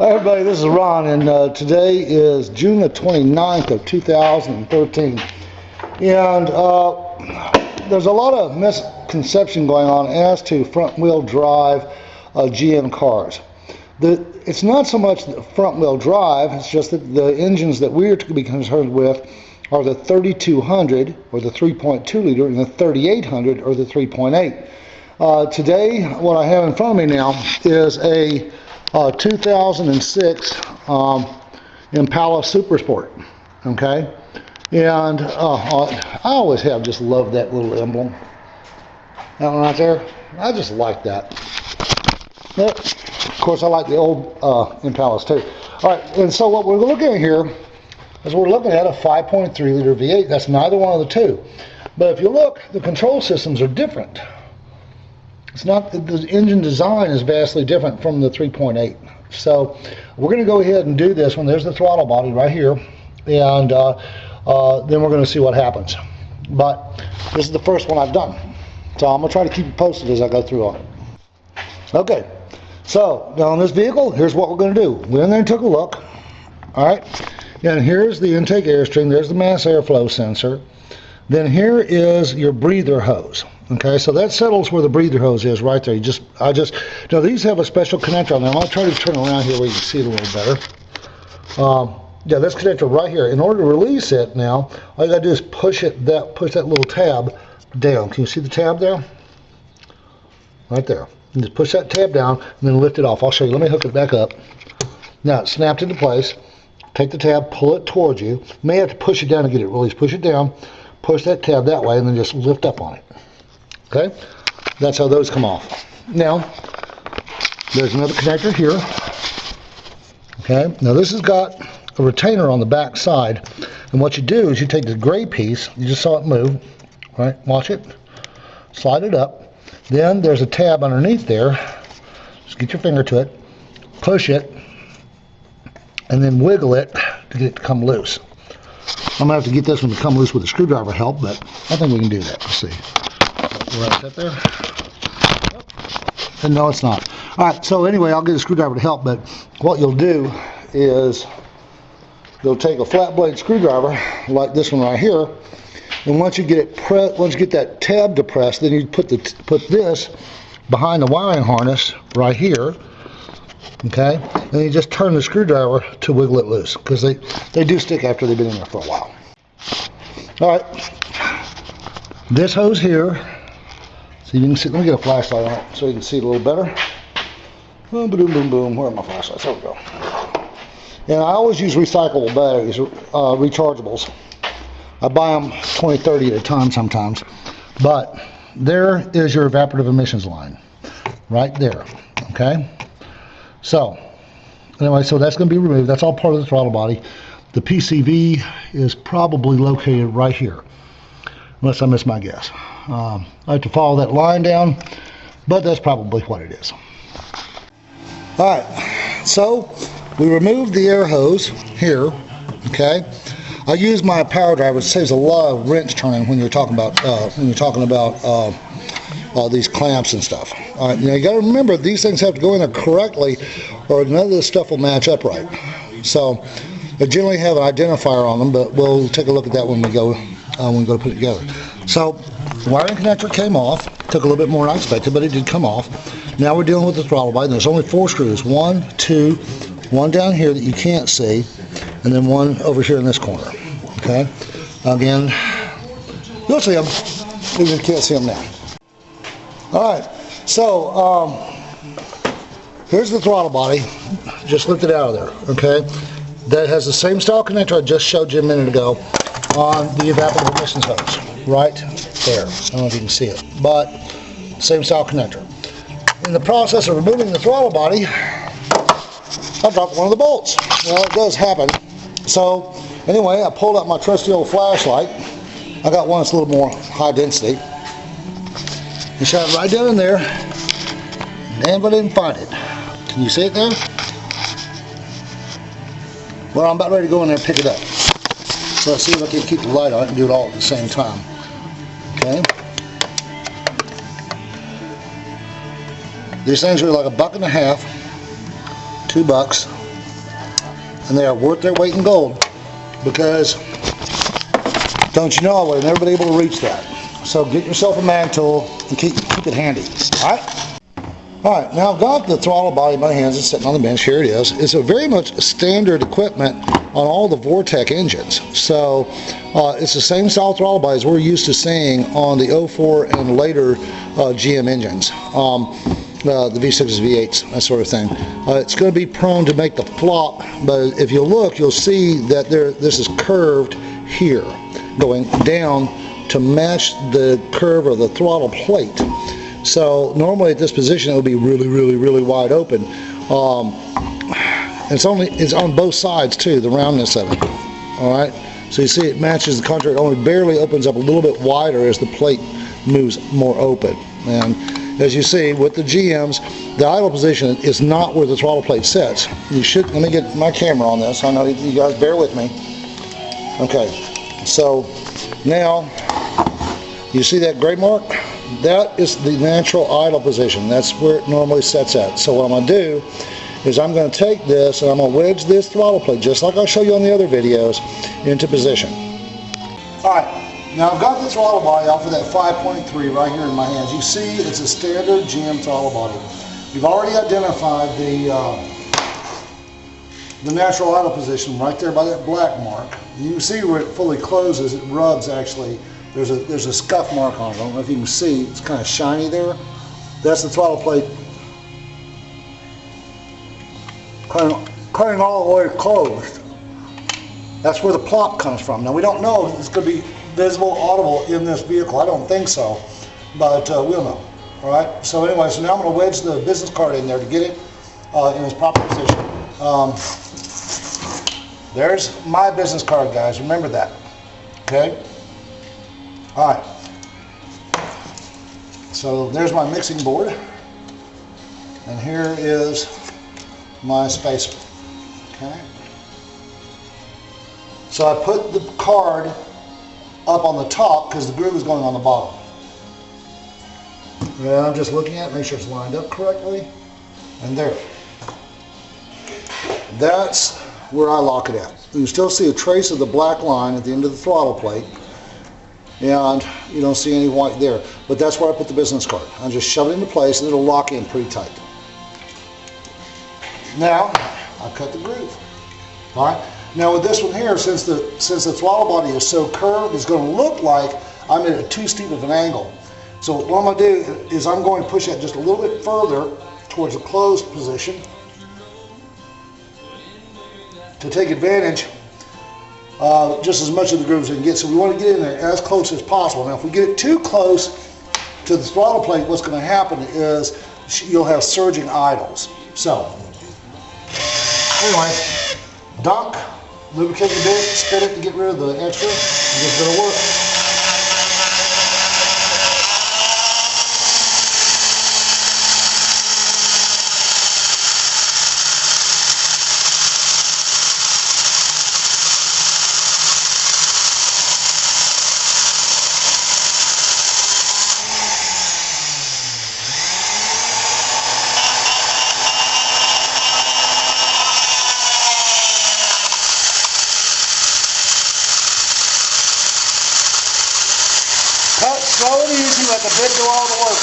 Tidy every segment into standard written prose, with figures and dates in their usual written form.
Hi everybody, this is Ron, and today is June the 29th of 2013. And there's a lot of misconception going on as to front-wheel drive GM cars. It's not so much the front-wheel drive, it's just that the engines that we're to be concerned with are the 3200 or the 3.2 liter and the 3800 or the 3.8. Today, what I have in front of me now is a 2006 Impala Super Sport. Okay, and I always have just loved that little emblem. That one right there, I just like that. But of course, I like the old Impalas too. All right, and so what we're looking at here is we're looking at a 5.3 liter V8. That's neither one of the two. But if you look, the control systems are different. It's not that the engine design is vastly different from the 3.8. So we're going to go ahead and do this one. There's the throttle body right here, and then we're going to see what happens. But this is the first one I've done, so I'm going to try to keep you posted as I go through on it. Okay, so now on this vehicle, here's what we're going to do. We went in there and took a look. All right, and here's the intake airstream. There's the mass airflow sensor. Then here is your breather hose. Okay, so that settles where the breather hose is right there. Now these have a special connector on them. I'll try to turn around here where you can see it a little better. Yeah, this connector right here. In order to release it now, all you gotta do is push that little tab down. Can you see the tab there? Right there. And just push that tab down and then lift it off. I'll show you. Let me hook it back up. Now it's snapped into place. Take the tab, pull it towards you. You may have to push it down to get it released. Push it down, push that tab that way, and then just lift up on it. Okay, that's how those come off. Now, there's another connector here. Okay, now this has got a retainer on the back side, and what you do is you take the gray piece, you just saw it move, right? Watch it, slide it up. Then there's a tab underneath there. Just get your finger to it, push it, and then wiggle it to get it to come loose. I'm gonna have to get this one to come loose with a screwdriver help, but I think we can do that. Let's see. Right, that there? And no, it's not. All right, so anyway, I'll get a screwdriver to help, but what you'll do is you'll take a flat blade screwdriver like this one right here, and once you get it once you get that tab depressed, then you put this behind the wiring harness right here. Okay, and you just turn the screwdriver to wiggle it loose, because they do stick after they've been in there for a while. All right, this hose here. So you can see, let me get a flashlight on it so you can see it a little better. Boom, boom, boom, boom. Where are my flashlights? There we go. And I always use recyclable batteries, rechargeables. I buy them 20, 30 at a time sometimes. But there is your evaporative emissions line, right there. Okay. So anyway, so that's going to be removed. That's all part of the throttle body. The PCV is probably located right here, unless I miss my guess. I have to follow that line down, but that's probably what it is. Alright, so we removed the air hose here. Okay, I use my power driver. It saves a lot of wrench turning when you're talking about these clamps and stuff. Alright, now you got to remember these things have to go in there correctly, or none of this stuff will match up right. So they generally have an identifier on them, but we'll take a look at that when we go to put it together. So the wiring connector came off. Took a little bit more than I expected, but it did come off. Now we're dealing with the throttle body. There's only 4 screws. 1, 2, one down here that you can't see, and then one over here in this corner. Okay. Again, you'll see them. You just can't see them now. All right. So here's the throttle body. Just lift it out of there. Okay. That has the same style connector I just showed you a minute ago on the evaporative emissions hose. Right there. I don't know if you can see it, but same style connector. In the process of removing the throttle body, I dropped one of the bolts. Well, it does happen. So anyway, I pulled out my trusty old flashlight. I got one that's a little more high density. And shot it right down in there. And I didn't find it. Can you see it there? Well, I'm about ready to go in there and pick it up. So let's see if I can keep the light on it and do it all at the same time. Okay. These things are like $1.50, $2. and they are worth their weight in gold, because don't you know, I would have never been able to reach that. So get yourself a mag tool and keep it handy. Alright, now I've got the throttle body in my hands. It's sitting on the bench. Here it is. It's a very much standard equipment on all the Vortec engines. So it's the same style throttle bodies we're used to seeing on the 04 and later GM engines. The V6s, V8s, that sort of thing. It's going to be prone to make the flop, but if you look, you'll see that this is curved here, going down to match the curve of the throttle plate. So normally at this position it would be really wide open. It's on both sides too, the roundness of it. Alright, so you see it matches the contrary. It only barely opens up a little bit wider as the plate moves more open. And as you see with the GMs, the idle position is not where the throttle plate sits. You should, let me get my camera on this. I know you guys bear with me. Okay, so now you see that gray mark? That is the natural idle position. That's where it normally sets at. So what I'm going to do is I'm going to take this and I'm going to wedge this throttle plate, just like I'll show you on the other videos, into position. Alright, now I've got the throttle body off of that 5.3 right here in my hands. You see it's a standard GM throttle body. You've already identified the natural idle position right there by that black mark. You can see where it fully closes, it rubs actually. There's a scuff mark on it. I don't know if you can see, it's kind of shiny there. That's the throttle plate cutting all the way closed. That's where the plop comes from. Now we don't know if it's going to be visible, audible in this vehicle. I don't think so, but we'll know. All right. So anyway, so now I'm going to wedge the business card in there to get it in its proper position. There's my business card, guys. Remember that. Okay. All right. So there's my mixing board, and here is my spacer. Okay. So I put the card up on the top because the groove is going on the bottom. And I'm just looking at it, make sure it's lined up correctly, and there. That's where I lock it at. You can still see a trace of the black line at the end of the throttle plate, and you don't see any white there. But that's where I put the business card. I just shove it into place and it'll lock in pretty tight. Now I cut the groove. All right. Now with this one here, since the throttle body is so curved, it's going to look like I'm at too steep of an angle. So what I'm going to do is I'm going to push that just a little bit further towards the closed position to take advantage just as much of the groove as we can get. So we want to get in there as close as possible. Now if we get it too close to the throttle plate, what's going to happen is you'll have surging idles. So anyway, dunk, lubricate your bit, spin it to get rid of the extra, and it's going to work. Cut slow and easy, let the bit do all the work.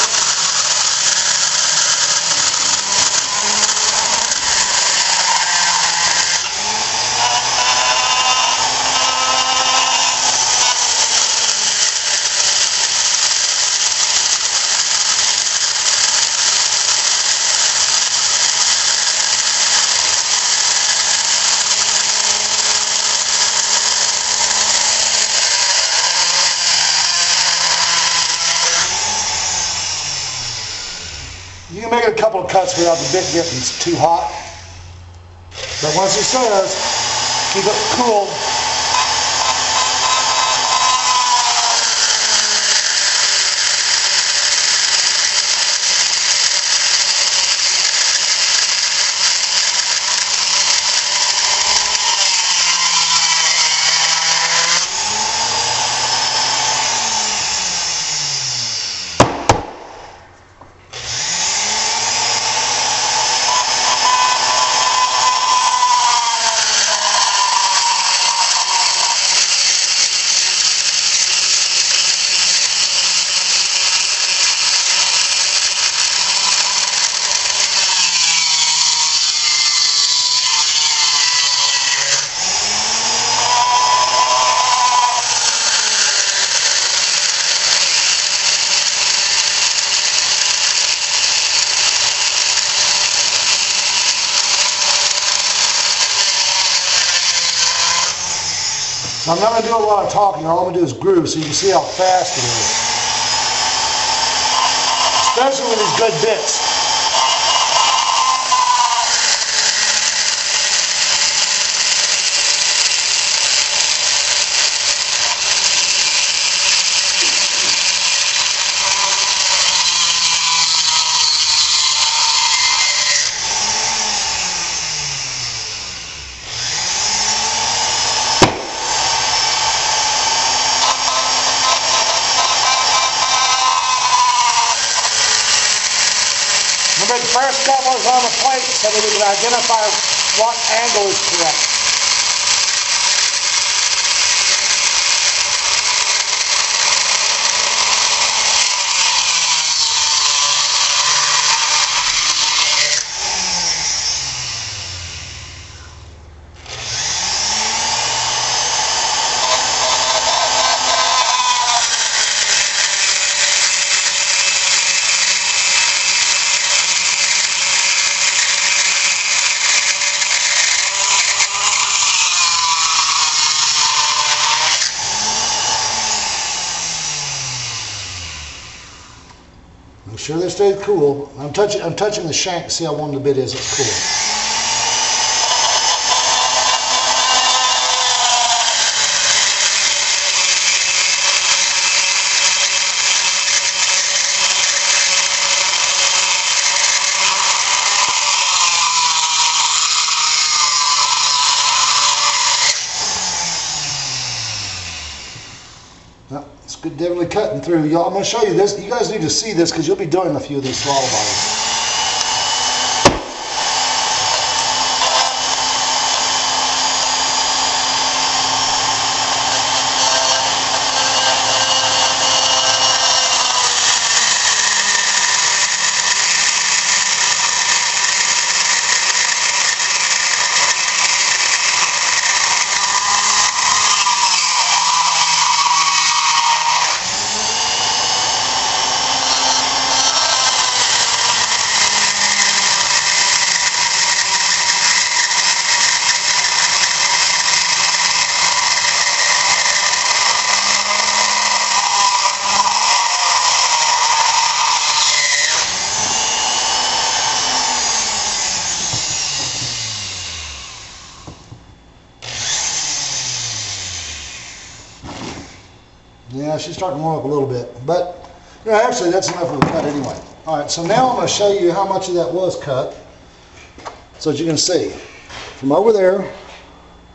You can make it a couple of cuts without the bit getting too hot. But once it says, keep it cool. I'm not going to do a lot of talking. All I'm going to do is groove so you can see how fast it is. Especially with these good bits. Remember, the first step was on the plate so that we could identify what angle is correct. Make sure they stay cool. I'm touching the shank to see how warm the bit is. It's cool. It's good, definitely cutting through. Y'all, I'm going to show you this. You guys need to see this because you'll be doing a few of these throttle bodies. Yeah, she's starting to warm up a little bit, but you know, actually that's enough of a cut anyway. All right, so now I'm going to show you how much of that was cut, so that you can see from over there,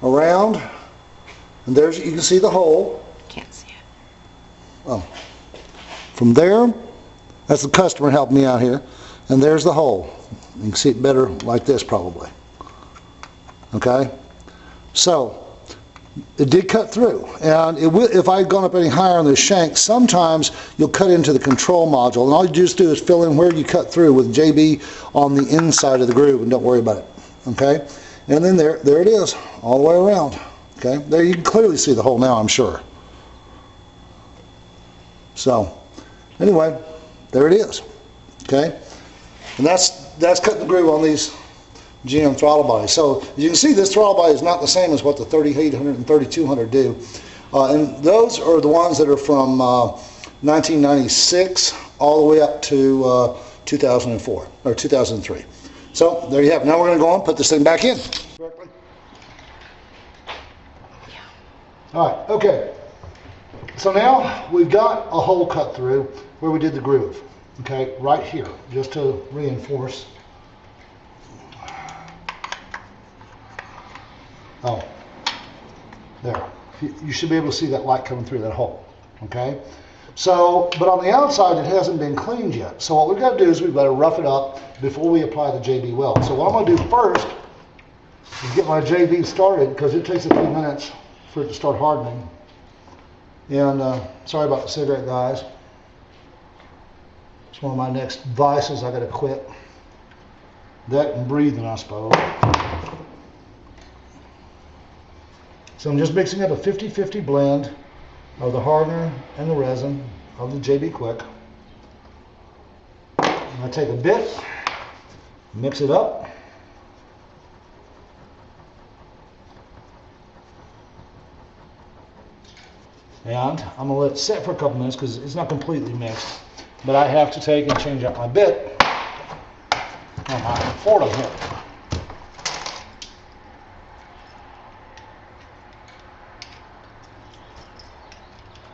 around, and there's you can see the hole. Can't see it. Oh, from there, that's the customer helping me out here, and there's the hole. You can see it better like this probably. Okay, so it did cut through, and it will, if I had gone up any higher on the shank, sometimes you'll cut into the control module, and all you just do is fill in where you cut through with J-B on the inside of the groove, and don't worry about it. Okay, and then there it is, all the way around. Okay, there you can clearly see the hole now, I'm sure. So, anyway, there it is. Okay, and that's cutting the groove on these GM throttle body. So as you can see, this throttle body is not the same as what the 3800 and 3200 do. And those are the ones that are from 1996 all the way up to 2004 or 2003. So there you have it. Now we're going to go on and put this thing back in. All right, okay. So now we've got a hole cut through where we did the groove. Okay, right here, just to reinforce. Oh, there. You should be able to see that light coming through that hole. Okay? So, but on the outside it hasn't been cleaned yet. So what we've got to do is we've got to rough it up before we apply the J-B Weld. So what I'm going to do first is get my J-B started, because it takes a few minutes for it to start hardening. And sorry about the cigarette, guys. It's one of my next vices I got to quit. That and breathing, I suppose. So I'm just mixing up a 50-50 blend of the hardener and the resin of the J-B Quick. And I take a bit, mix it up. And I'm going to let it set for a couple minutes because it's not completely mixed. But I have to take and change out my bit on my Fordham here.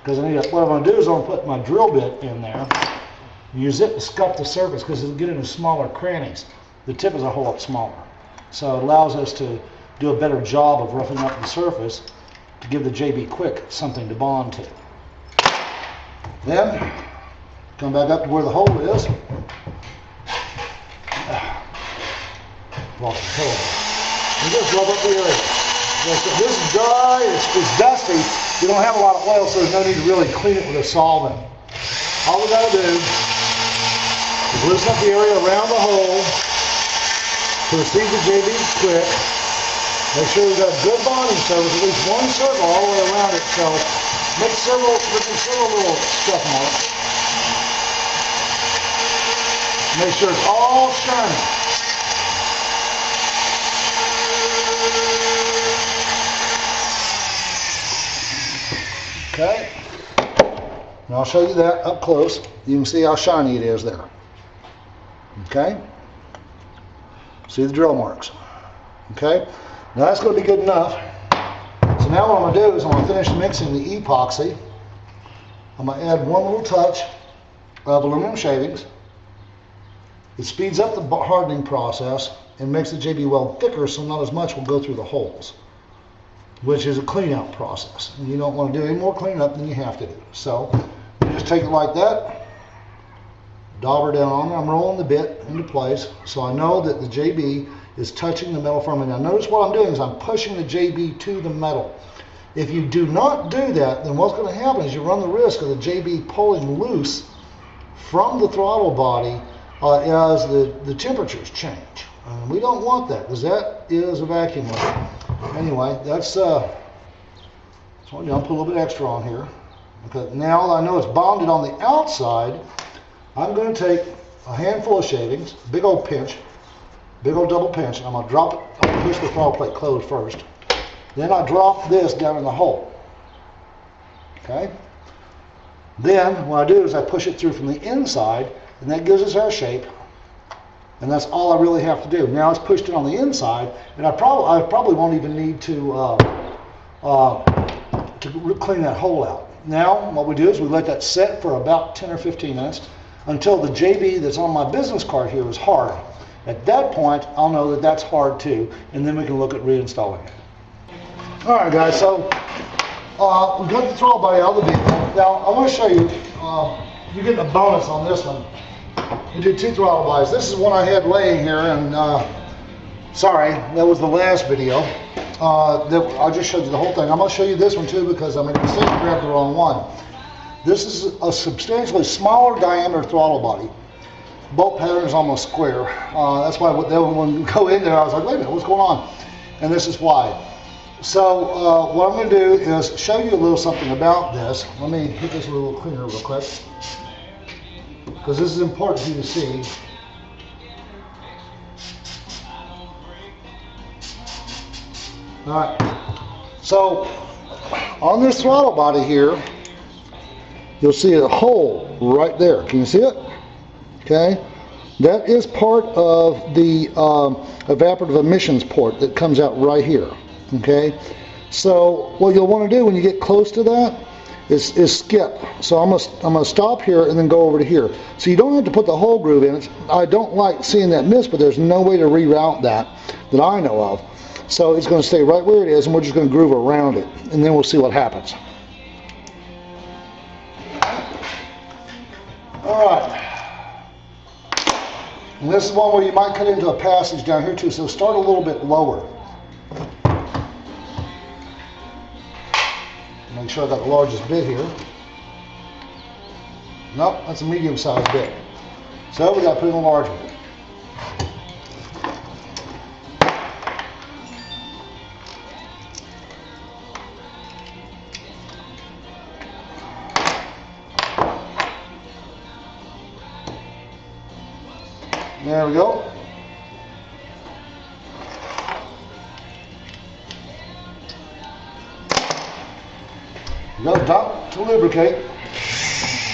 Because what I'm going to do is I'm going to put my drill bit in there, use it to scuff the surface because it'll get into smaller crannies. The tip is a whole lot smaller. So it allows us to do a better job of roughing up the surface to give the J-B Quick something to bond to. Then, come back up to where the hole is. Lost the hole. And just rub up the area. This is dry, it's dusty. We don't have a lot of oil, so there's no need to really clean it with a solvent. All we got to do is loosen up the area around the hole, proceed the J-B Quick, make sure we've got a good bonding surface, at least one circle all the way around it, so make several little scuff marks. Make sure it's all shiny. Okay, and I'll show you that up close. You can see how shiny it is there. Okay, see the drill marks. Okay, now that's going to be good enough. So now what I'm going to do is I'm going to finish mixing the epoxy. I'm going to add one little touch of aluminum shavings. It speeds up the hardening process and makes the J-B Weld thicker, so not as much will go through the holes, which is a clean out process. And you don't want to do any more cleanup than you have to do. So you just take it like that, dauber down on it. I'm rolling the bit into place so I know that the J-B is touching the metal firmly. Now notice what I'm doing is I'm pushing the J-B to the metal. If you do not do that, then what's going to happen is you run the risk of the J-B pulling loose from the throttle body as the temperatures change. We don't want that because that is a vacuum leak. Anyway, that's so I'll put a little bit extra on here. Okay, now that I know it's bonded on the outside, I'm going to take a handful of shavings, big old pinch, big old double pinch. I'm going to drop it, I'm going to push the throttle plate closed first. Then I drop this down in the hole. Okay? Then what I do is I push it through from the inside, and that gives us our shape. And that's all I really have to do. Now it's pushed in on the inside, and I probably won't even need to clean that hole out. Now what we do is we let that set for about 10 or 15 minutes until the J-B that's on my business card here is hard. At that point, I'll know that that's hard too, and then we can look at reinstalling it. All right, guys. So we got the throttle body out of the vehicle. Now I want to show you. You're getting a bonus on this one. We do two throttle bodies. This is one I had laying here, and sorry, that was the last video. I just showed you the whole thing. I'm going to show you this one too because I made a mistake and grabbed the wrong one. This is a substantially smaller diameter throttle body. Bolt pattern is almost square. That's why when we go in there, I was like, wait a minute, what's going on? And this is why. So what I'm going to do is show you a little something about this. Let me hit this a little cleaner real quick, because this is important for you to see. Alright, so on this throttle body here, you'll see a hole right there. Can you see it? Okay, that is part of the evaporative emissions port that comes out right here. Okay, so what you'll want to do when you get close to that is skip. So I'm gonna stop here and then go over to here. So you don't have to put the whole groove in. I don't like seeing that miss, but there's no way to reroute that I know of. So it's going to stay right where it is, and we're just going to groove around it, and then we'll see what happens. All right. And this is one where you might cut into a passage down here too, so start a little bit lower. Make sure I got the largest bit here. Nope, that's a medium-sized bit. So we got to put in a large one. There we go. Go dump to lubricate.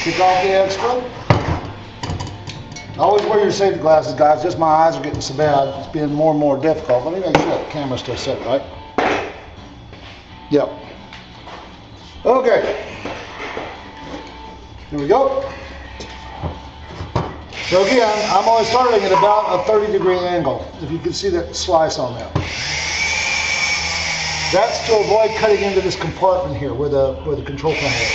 Kick off the extra. Always wear your safety glasses, guys. Just my eyes are getting so bad. It's being more and more difficult. Let me make sure that camera's still set right. Yep. Okay. Here we go. So again, I'm only starting at about a 30-degree angle. If you can see that slice on there. That's to avoid cutting into this compartment here where the control panel is.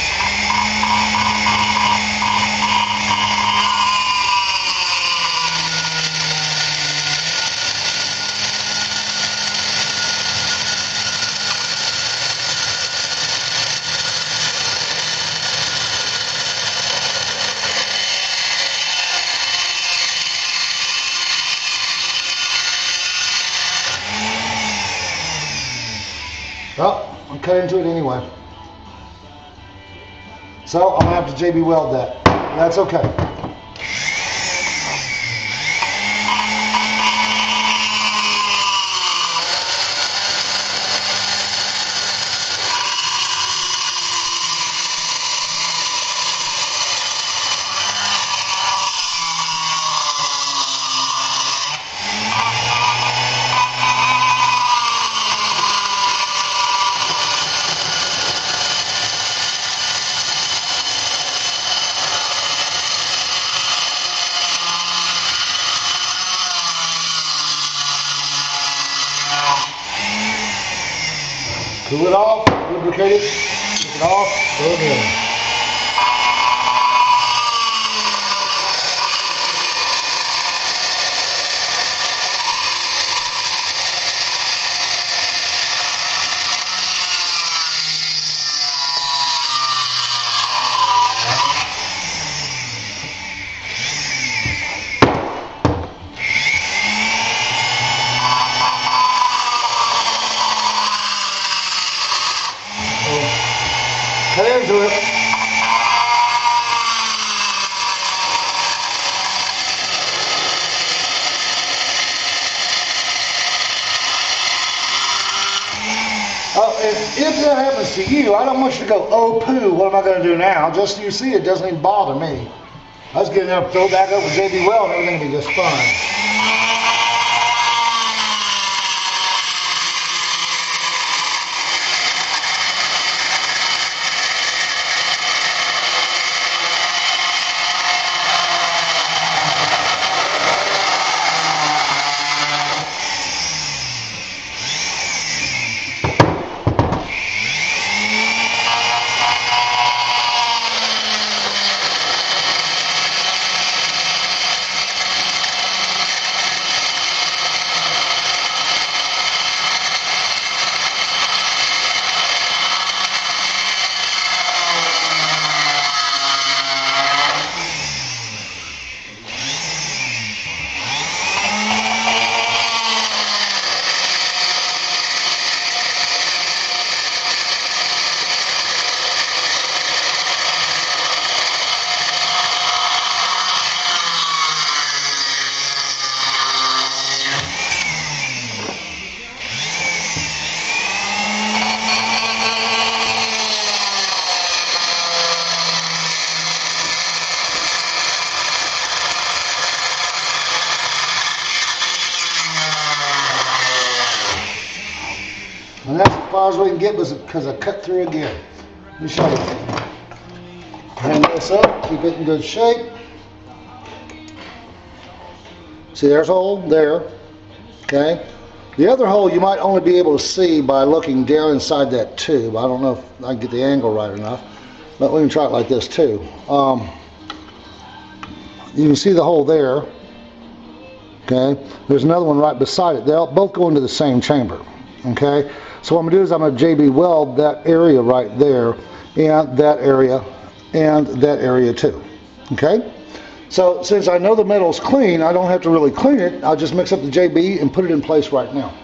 Well, I'm cut into it anyway. So I'm gonna have to J-B Weld that. That's okay. Cool it off, lubricate it, take it off, throw it in. Cut into it. Oh, if that happens to you, I don't want you to go, oh poo, what am I going to do now? Just so you see, it doesn't even bother me. I was getting there, throw back up with J-B Weld, and everything will be just fine. And that's as far as we can get because I cut through again. Let me show you. Hang this up, keep it in good shape. See, there's a hole there, okay? The other hole you might only be able to see by looking down inside that tube. I don't know if I can get the angle right enough, but we can try it like this too. You can see the hole there, okay? There's another one right beside it. They'll both go into the same chamber, okay? So what I'm going to do is I'm going to J-B Weld that area right there, and that area too, okay? So since I know the metal's clean, I don't have to really clean it. I'll just mix up the J-B and put it in place right now.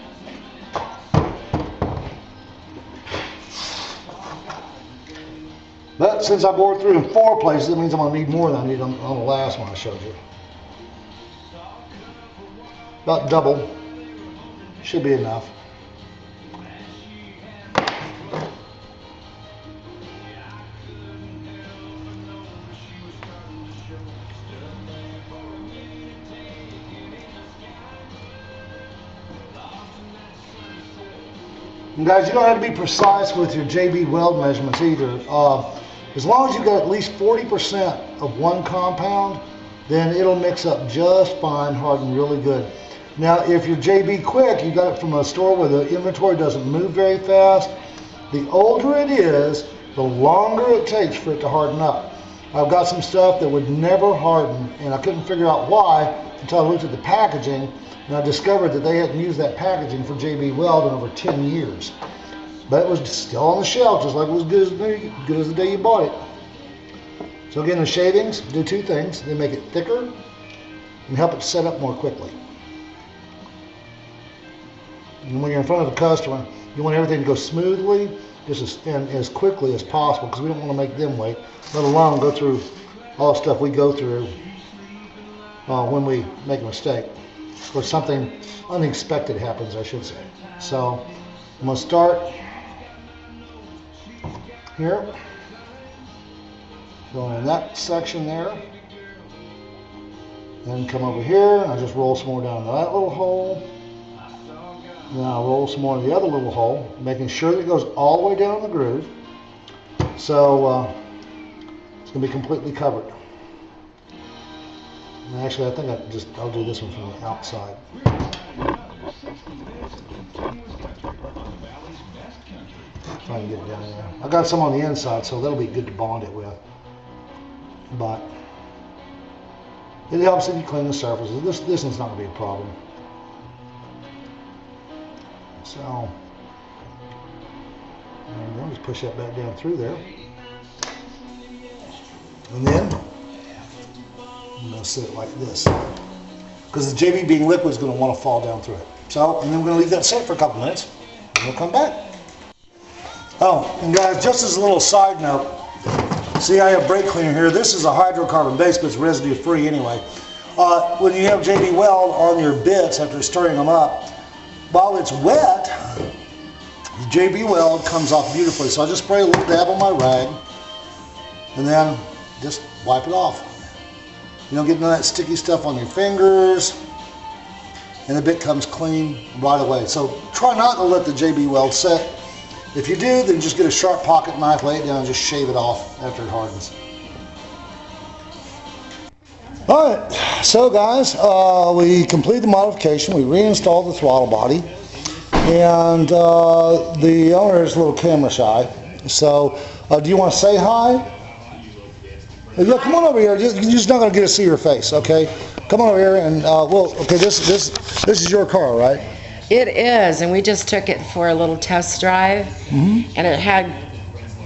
But since I bored through in 4 places, that means I'm going to need more than I need on the last one I showed you. About double. Should be enough. And guys, you don't have to be precise with your J-B Weld measurements either. As long as you got at least 40% of one compound, then it'll mix up just fine, harden really good. Now, if you're J-B Quick, you got it from a store where the inventory doesn't move very fast, the older it is, the longer it takes for it to harden up. I've got some stuff that would never harden, and I couldn't figure out why until I looked at the packaging, and I discovered that they hadn't used that packaging for J-B Weld in over 10 years. But it was still on the shelf, just like it was good as the day you bought it. So again, the shavings do two things. They make it thicker and help it set up more quickly. And when you're in front of a customer, you want everything to go smoothly and as quickly as possible, because we don't want to make them wait, let alone go through all the stuff we go through when we make a mistake, or something unexpected happens, I should say. So I'm going to start here, going in that section there, then come over here, and I just roll some more down that little hole. Then I'll roll some more in the other little hole, making sure that it goes all the way down the groove. So it's going to be completely covered. And actually, I think I'll do this one from the outside. Trying to get it down there. I got some on the inside, so that'll be good to bond it with. But it helps if you clean the surfaces. This one's not going to be a problem. So, there we go. Just push that back down through there. And then, I'm going to set it like this. Because the J-B being liquid is going to want to fall down through it. So, and then we're going to leave that set for a couple minutes. And we'll come back. Oh, and guys, just as a little side note, see I have brake cleaner here. This is a hydrocarbon base, but it's residue free anyway. When you have J-B Weld on your bits after stirring them up, while it's wet, the J-B Weld comes off beautifully. So I just spray a little dab on my rag and then just wipe it off. You don't get none of that sticky stuff on your fingers, and the bit comes clean right away. So try not to let the J-B Weld set. If you do, then just get a sharp pocket knife, lay it down, and just shave it off after it hardens. Alright, so guys, we completed the modification. We reinstalled the throttle body, and the owner is a little camera shy. So, do you want to say hi? Yeah, come on over here. You're just not going to get to see your face, okay? Come on over here, and okay, this is your car, right? It is, and we just took it for a little test drive, and it had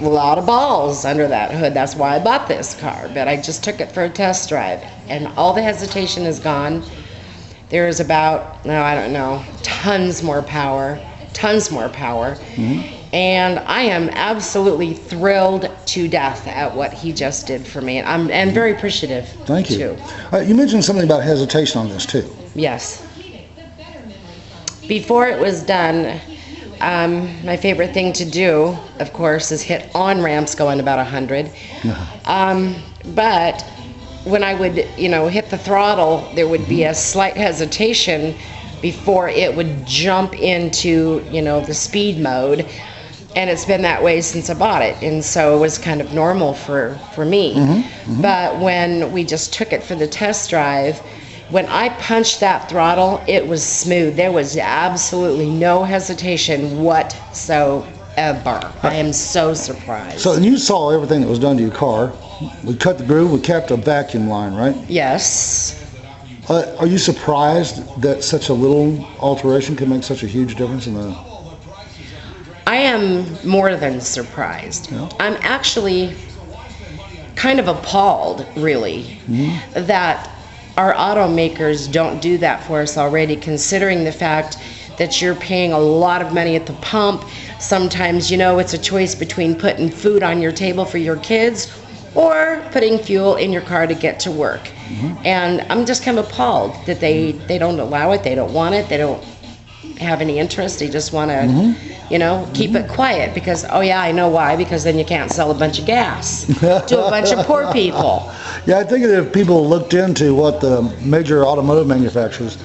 a lot of balls under that hood. That's why I bought this car, but I just took it for a test drive, and all the hesitation is gone. There is about, I don't know, tons more power, and I am absolutely thrilled to death at what he just did for me, and I'm very appreciative. Thank you. You mentioned something about hesitation on this too. Yes. Before it was done, my favorite thing to do, of course, is hit on ramps going about 100. But when I would, hit the throttle, there would be a slight hesitation before it would jump into, the speed mode. And it's been that way since I bought it. And so it was kind of normal for me. But when we just took it for the test drive, when I punched that throttle, it was smooth. There was absolutely no hesitation whatsoever. I am so surprised. So, and you saw everything that was done to your car. We cut the groove, we kept a vacuum line, right? Yes. Are you surprised that such a little alteration can make such a huge difference in the... I am more than surprised. Yeah. I'm actually kind of appalled, really, that our automakers don't do that for us already, considering the fact that you're paying a lot of money at the pump. Sometimes, it's a choice between putting food on your table for your kids or putting fuel in your car to get to work. And I'm just kind of appalled that they don't allow it, they don't want it, they don't have any interest, they just want to, keep it quiet because, I know why, because then you can't sell a bunch of gas to a bunch of poor people. Yeah, I think if people looked into what the major automotive manufacturers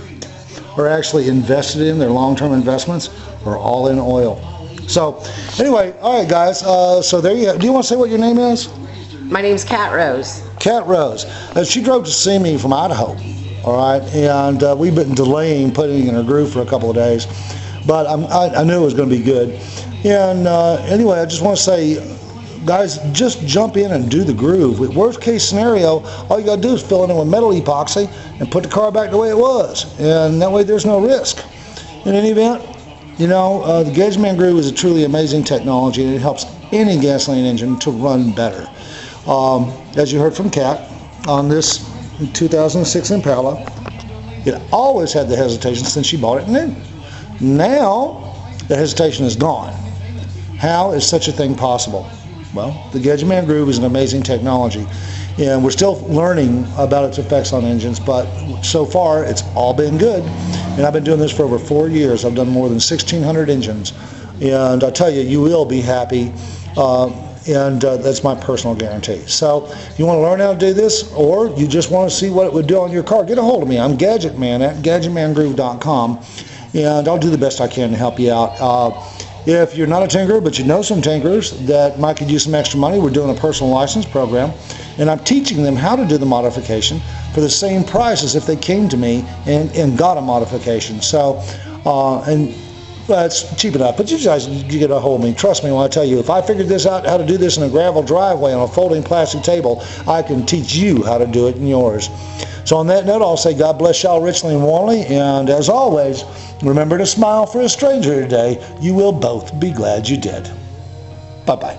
are actually invested in, their long-term investments are all in oil. So anyway, all right, guys. So there you go. Do you want to say what your name is? My name's Cat Rose. Cat Rose. She drove to see me from Idaho. All right, and we've been delaying putting in her groove for a couple of days, but I knew it was going to be good. And anyway, I just want to say, guys, just jump in and do the groove. Worst case scenario, all you got to do is fill it in with metal epoxy and put the car back the way it was, and that way there's no risk. In any event, you know, the Gageman groove is a truly amazing technology, and it helps any gasoline engine to run better. As you heard from Kat on this 2006 Impala, it always had the hesitation since she bought it new. Now the hesitation is gone. How is such a thing possible? Well, the Gageman groove is an amazing technology, and we're still learning about its effects on engines, but so far it's all been good. And I've been doing this for over 4 years. I've done more than 1,600 engines, and I tell you, you will be happy. And that's my personal guarantee. So if you want to learn how to do this, or you just want to see what it would do on your car, get a hold of me. I'm Gadgetman at GadgetManGroove.com, and I'll do the best I can to help you out. If you're not a tinkerer, but you know some tinkerers that might could use some extra money, we're doing a personal license program, and I'm teaching them how to do the modification for the same price as if they came to me and got a modification. So, well, it's cheap enough, but you guys, you get a hold of me. Trust me when I tell you, if I figured this out, how to do this in a gravel driveway on a folding plastic table, I can teach you how to do it in yours. So on that note, I'll say God bless y'all richly and warmly, and as always, remember to smile for a stranger today. You will both be glad you did. Bye-bye.